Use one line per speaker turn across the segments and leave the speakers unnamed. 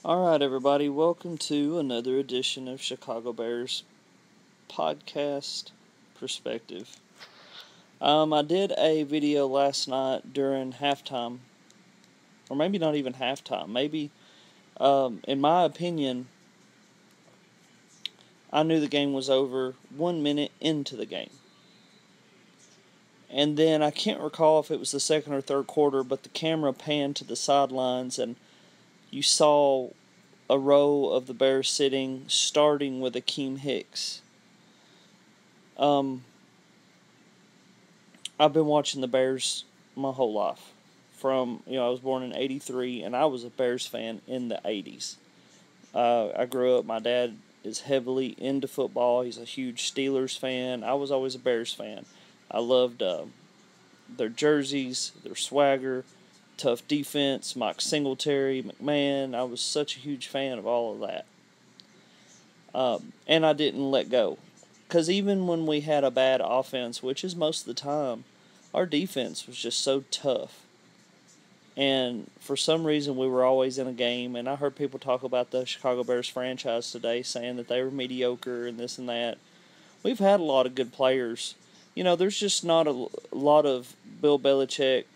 Alright, everybody, welcome to another edition of Chicago Bears Podcast Perspective. I did a video last night during halftime, or maybe not even halftime. Maybe, in my opinion, I knew the game was over 1 minute into the game. And then I can't recall if it was the second or third quarter, but the camera panned to the sidelines and you saw a row of the Bears sitting, starting with Akeem Hicks. I've been watching the Bears my whole life. I was born in '83, and I was a Bears fan in the '80s. I grew up. My dad is heavily into football. He's a huge Steelers fan. I was always a Bears fan. I loved their jerseys, their swagger, tough defense, Mike Singletary, McMahon. I was such a huge fan of all of that. And I didn't let go. Because even when we had a bad offense, which is most of the time, our defense was just so tough. And for some reason, we were always in a game. And I heard people talk about the Chicago Bears franchise today, saying that they were mediocre and this and that. We've had a lot of good players. There's just not a lot of Bill Belichick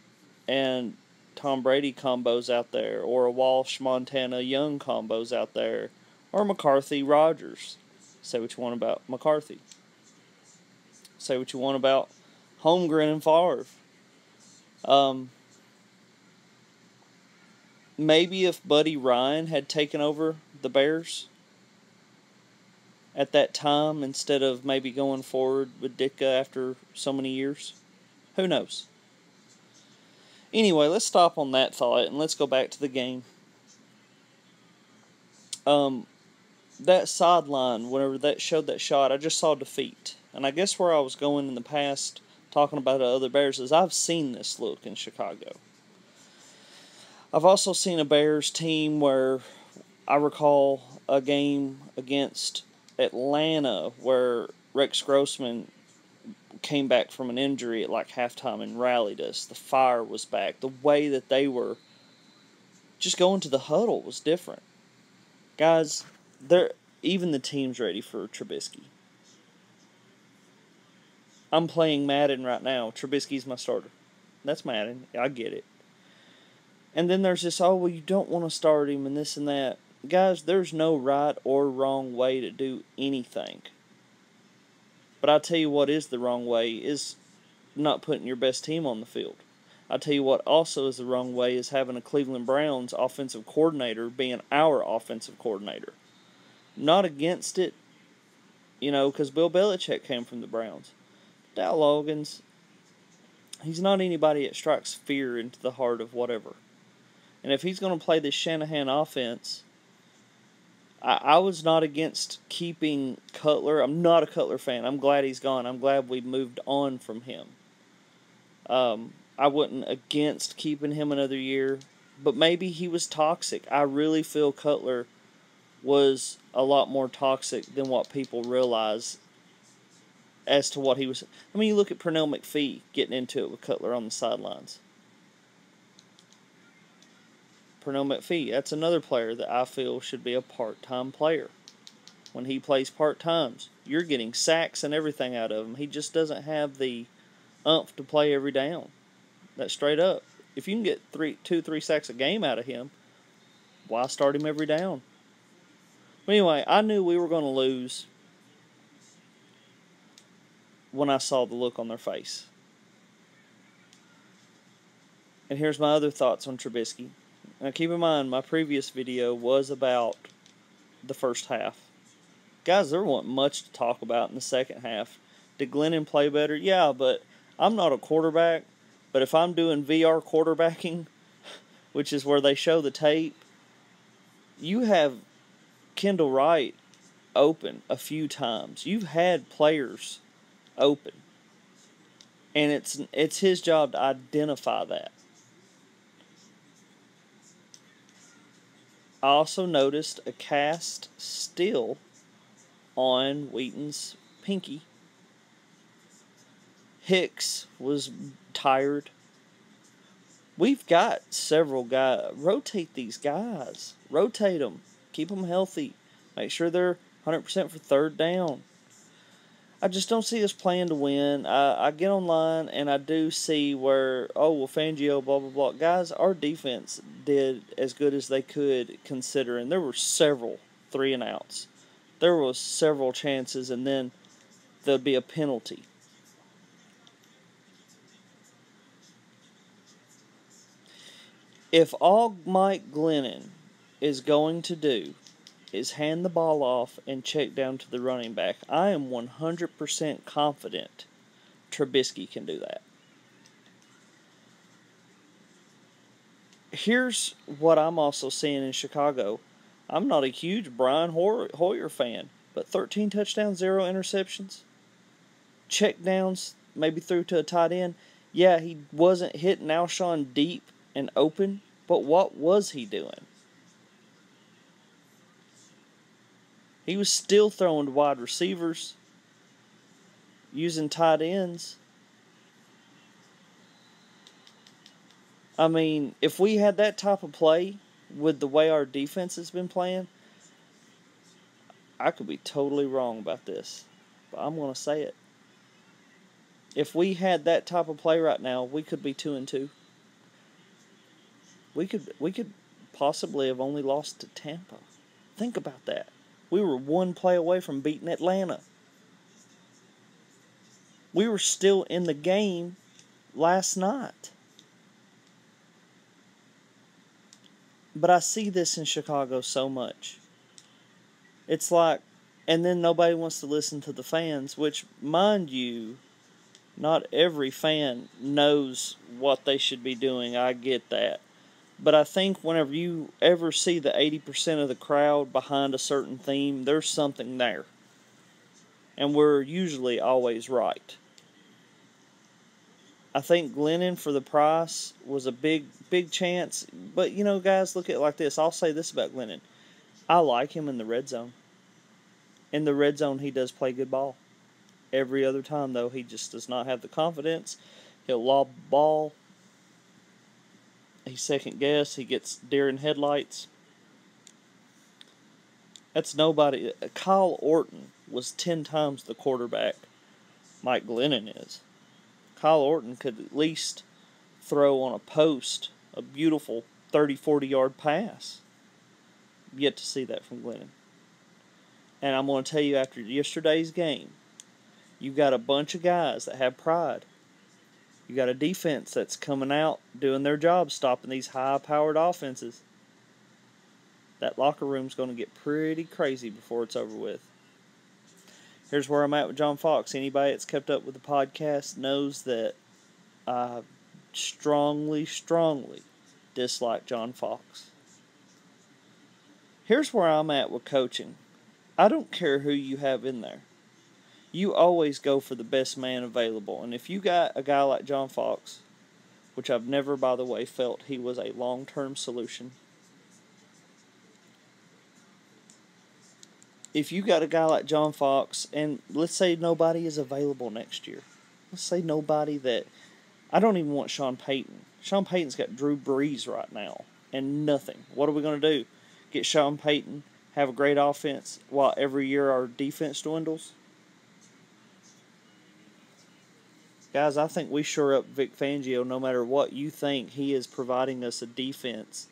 and Tom Brady combos out there, or a Walsh, Montana, Young combos out there, or McCarthy, Rodgers. Say what you want about McCarthy. Say what you want about Holmgren and Favre. Maybe if Buddy Ryan had taken over the Bears at that time instead of maybe going forward with Ditka after so many years. Who knows? Anyway, let's stop on that thought and let's go back to the game. That sideline, whenever that showed that shot, I just saw defeat. And I guess where I was going in the past, talking about other Bears, is I've seen this look in Chicago. I've also seen a Bears team where I recall a game against Atlanta where Rex Grossman came back from an injury at like halftime and rallied us. The fire was back. The way that they were just going to the huddle was different. Guys, even the team's ready for Trubisky. I'm playing Madden right now. Trubisky's my starter. That's Madden. I get it. And then there's this, well, you don't want to start him and this and that. Guys, there's no right or wrong way to do anything. But I'll tell you what is the wrong way is not putting your best team on the field. I'll tell you what also is the wrong way is having a Cleveland Browns offensive coordinator being our offensive coordinator. Not against it, because Bill Belichick came from the Browns. Dow Loggins, he's not anybody that strikes fear into the heart of whatever. And if he's going to play this Shanahan offense, I was not against keeping Cutler. I'm not a Cutler fan. I'm glad he's gone. I'm glad we moved on from him. I wasn't against keeping him another year, but maybe he was toxic. I really feel Cutler was a lot more toxic than what people realize as to what he was. I mean, you look at Pernell McPhee getting into it with Cutler on the sidelines. Pernell McPhee, that's another player that I feel should be a part-time player. When he plays part-times, you're getting sacks and everything out of him. He just doesn't have the oomph to play every down. That's straight up. If you can get 2-3 sacks a game out of him, why start him every down? But anyway, I knew we were going to lose when I saw the look on their face. And here's my other thoughts on Trubisky. Now keep in mind, my previous video was about the first half. Guys, there wasn't much to talk about in the second half. Did Glennon play better? Yeah, but I'm not a quarterback. But if I'm doing VR quarterbacking, which is where they show the tape, you have Kendall Wright open a few times. You've had players open. And it's his job to identify that. I also noticed a cast still on Wheaton's pinky. Hicks was tired. We've got several guys. Rotate these guys. Rotate them. Keep them healthy. Make sure they're 100% for third down. I just don't see us playing to win. I get online and I do see where, oh, well, Fangio, blah, blah, blah. Guys, our defense did as good as they could considering. There were several 3-and-outs. There was several chances, and then there'd be a penalty. If all Mike Glennon is going to do is hand the ball off and check down to the running back, I am 100% confident Trubisky can do that. Here's what I'm also seeing in Chicago. I'm not a huge Brian Hoyer fan, but 13 touchdowns, 0 interceptions. Check downs, maybe through to a tight end. Yeah, he wasn't hitting Alshon deep and open, but what was he doing? He was still throwing to wide receivers, using tight ends. I mean, if we had that type of play with the way our defense has been playing, I could be totally wrong about this, but I'm going to say it. If we had that type of play right now, we could be 2-2. We could possibly have only lost to Tampa. Think about that. We were one play away from beating Atlanta. We were still in the game last night. But I see this in Chicago so much. It's like, and then nobody wants to listen to the fans, which, mind you, not every fan knows what they should be doing. I get that. But I think whenever you ever see the 80% of the crowd behind a certain theme, there's something there. And we're usually always right. I think Glennon for the price was a big chance. But, you know, guys, look at it like this. I'll say this about Glennon. I like him in the red zone. In the red zone, he does play good ball. Every other time, though, he just does not have the confidence. He'll lob the ball. He second guess. He gets deer in headlights. That's nobody. Kyle Orton was 10 times the quarterback Mike Glennon is. Kyle Orton could at least throw on a post a beautiful 30, 40-yard pass. Yet to see that from Glennon. And I'm going to tell you, after yesterday's game, you got a bunch of guys that have pride. You got a defense that's coming out, doing their job, stopping these high-powered offenses. That locker room's going to get pretty crazy before it's over with. Here's where I'm at with John Fox. Anybody that's kept up with the podcast knows that I strongly dislike John Fox. Here's where I'm at with coaching. I don't care who you have in there. You always go for the best man available. And if you got a guy like John Fox, which I've never, by the way, felt he was a long-term solution. If you got a guy like John Fox, and let's say nobody is available next year. Let's say nobody that... I don't even want Sean Payton. Sean Payton's got Drew Brees right now, and nothing. What are we going to do? Get Sean Payton, have a great offense, while every year our defense dwindles? Guys, I think we shore up Vic Fangio no matter what you think. He is providing us a defense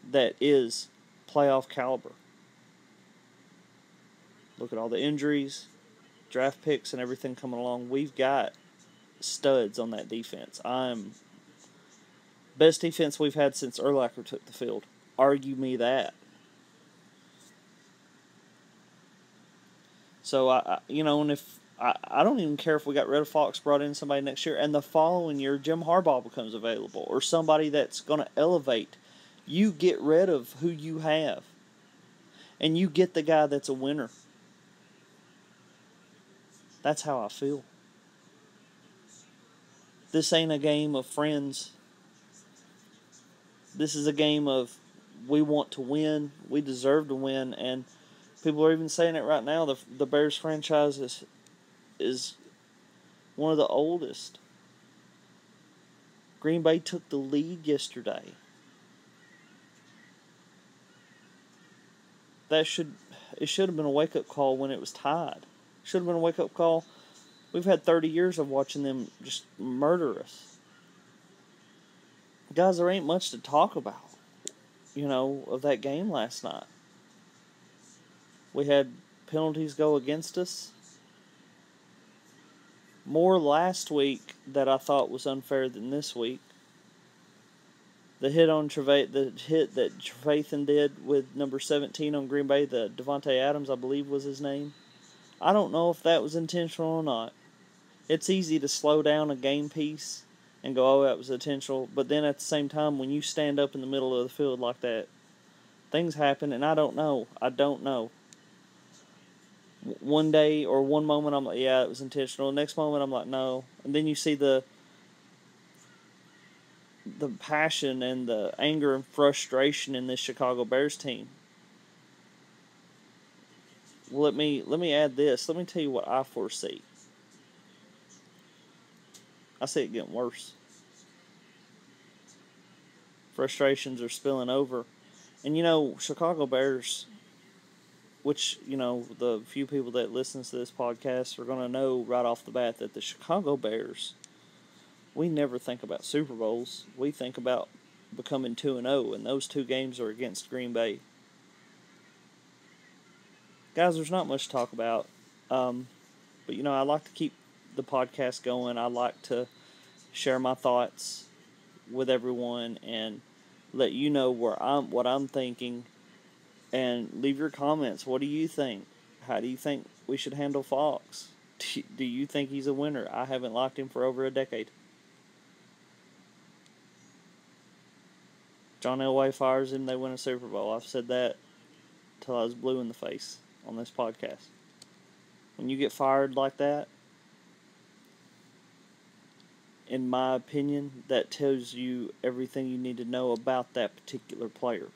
that is playoff caliber. Look at all the injuries, draft picks, and everything coming along. We've got studs on that defense. Best defense we've had since Urlacher took the field. Argue me that. So, and if I don't even care if we got rid of Fox, brought in somebody next year, and the following year Jim Harbaugh becomes available, or somebody that's going to elevate. You get rid of who you have, and you get the guy that's a winner. That's how I feel. This ain't a game of friends. This is a game of we want to win, we deserve to win, and people are even saying it right now. The Bears franchise is one of the oldest. Green Bay took the lead yesterday. It should have been a wake-up call when it was tied. Should have been a wake-up call. We've had 30 years of watching them just murder us. Guys, there ain't much to talk about, of that game last night. We had penalties go against us. More last week that I thought was unfair than this week. The hit that Trevathan did with number 17 on Green Bay, the Devontae Adams, I believe was his name. I don't know if that was intentional or not. It's easy to slow down a game piece and go, oh, that was intentional. But then at the same time, when you stand up in the middle of the field like that, things happen, and I don't know. One day or one moment, I'm like, yeah, it was intentional. The next moment, I'm like, no. And then you see the passion and the anger and frustration in this Chicago Bears team. Well, let me add this. Let me tell you what I foresee. I see it getting worse. Frustrations are spilling over. And Chicago Bears, which, the few people that listen to this podcast are going to know right off the bat that the Chicago Bears, we never think about Super Bowls. We think about becoming 2-0, and those two games are against Green Bay. Guys, there's not much to talk about. But, I like to keep the podcast going. I like to share my thoughts with everyone and let you know what I'm thinking, and leave your comments. What do you think? How do you think we should handle Fox? Do you think he's a winner? I haven't liked him for over a decade. John Elway fires him, they win a Super Bowl. I've said that till I was blue in the face on this podcast. When you get fired like that, in my opinion, that tells you everything you need to know about that particular player.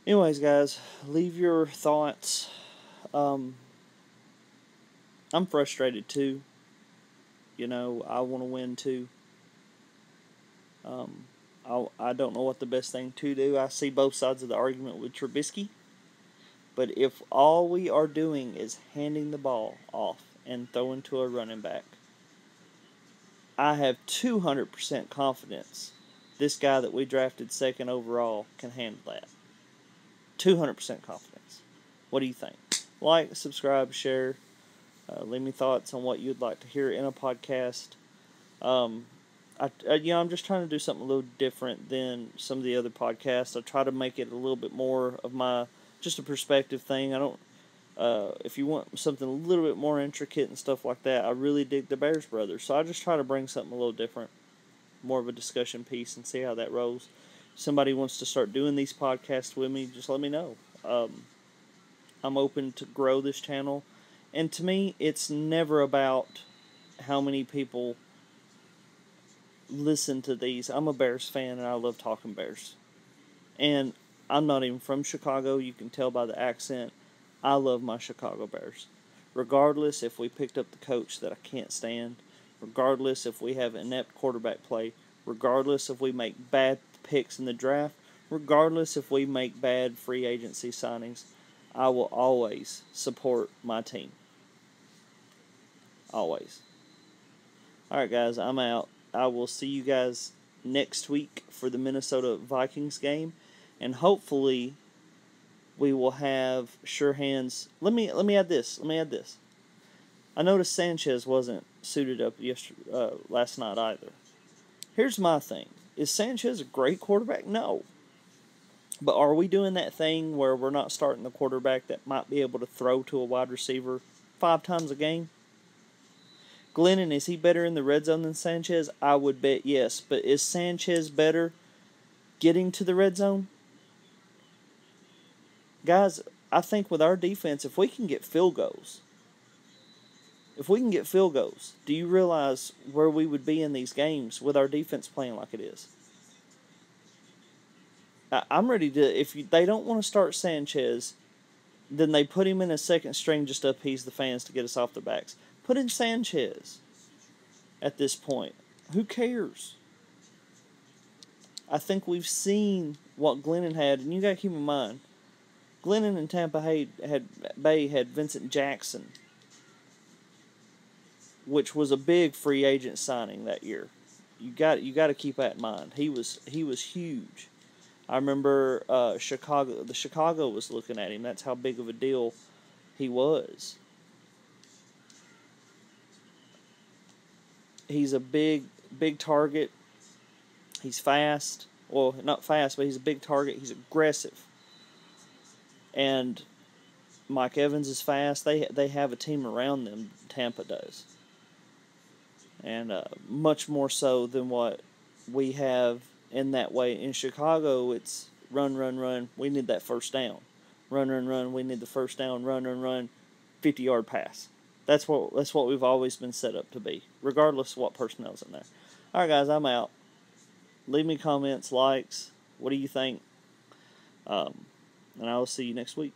Anyways, guys, leave your thoughts. I'm frustrated too. I want to win too. I don't know what the best thing to do. I see both sides of the argument with Trubisky. But if all we are doing is handing the ball off and throwing to a running back, I have 200% confidence this guy that we drafted second overall can handle that. 200% confidence. What do you think? Like, subscribe, share. Leave me thoughts on what you'd like to hear in a podcast. I'm just trying to do something a little different than some of the other podcasts. I try to make it a little bit more of just a perspective thing. I don't. If you want something a little bit more intricate and stuff like that, I really dig the Bears Brothers. So I just try to bring something a little different, more of a discussion piece, and see how that rolls. If somebody wants to start doing these podcasts with me, just let me know. I'm open to grow this channel. And to me, it's never about how many people listen to these. I'm a Bears fan, and I love talking Bears. And I'm not even from Chicago. You can tell by the accent. I love my Chicago Bears. Regardless if we picked up the coach that I can't stand, regardless if we have inept quarterback play, regardless if we make bad picks in the draft, regardless if we make bad free agency signings, I will always support my team. Always. Alright, guys, I'm out. I will see you guys next week for the Minnesota Vikings game, and hopefully we will have sure hands. Let me add this. I noticed Sanchez wasn't suited up last night either. Here's my thing. Is Sanchez a great quarterback? No. But are we doing that thing where we're not starting the quarterback that might be able to throw to a wide receiver 5 times a game? Glennon, is he better in the red zone than Sanchez? I would bet yes. But is Sanchez better getting to the red zone? Guys, I think with our defense, if we can get field goals, do you realize where we would be in these games with our defense playing like it is? I'm ready to, if they don't want to start Sanchez, Then they put him in a second string just to appease the fans to get us off their backs. Put in Sanchez at this point. Who cares? I think we've seen what Glennon had, and you got to keep in mind, Glennon and Tampa Bay had Vincent Jackson, which was a big free agent signing that year. You got to keep that in mind. He was huge. I remember Chicago. The Chicago was looking at him. That's how big of a deal he was. He's a big target. He's fast. Well, not fast, but he's a big target. He's aggressive. And Mike Evans is fast. They have a team around them. Tampa does. And much more so than what we have in that way. In Chicago, it's run, run, run. We need that first down. Run, run, run. We need the first down. Run, run, run. 50-yard pass. That's what we've always been set up to be, regardless of what personnel's in there. All right, guys, I'm out. Leave me comments, likes. What do you think? And I will see you next week.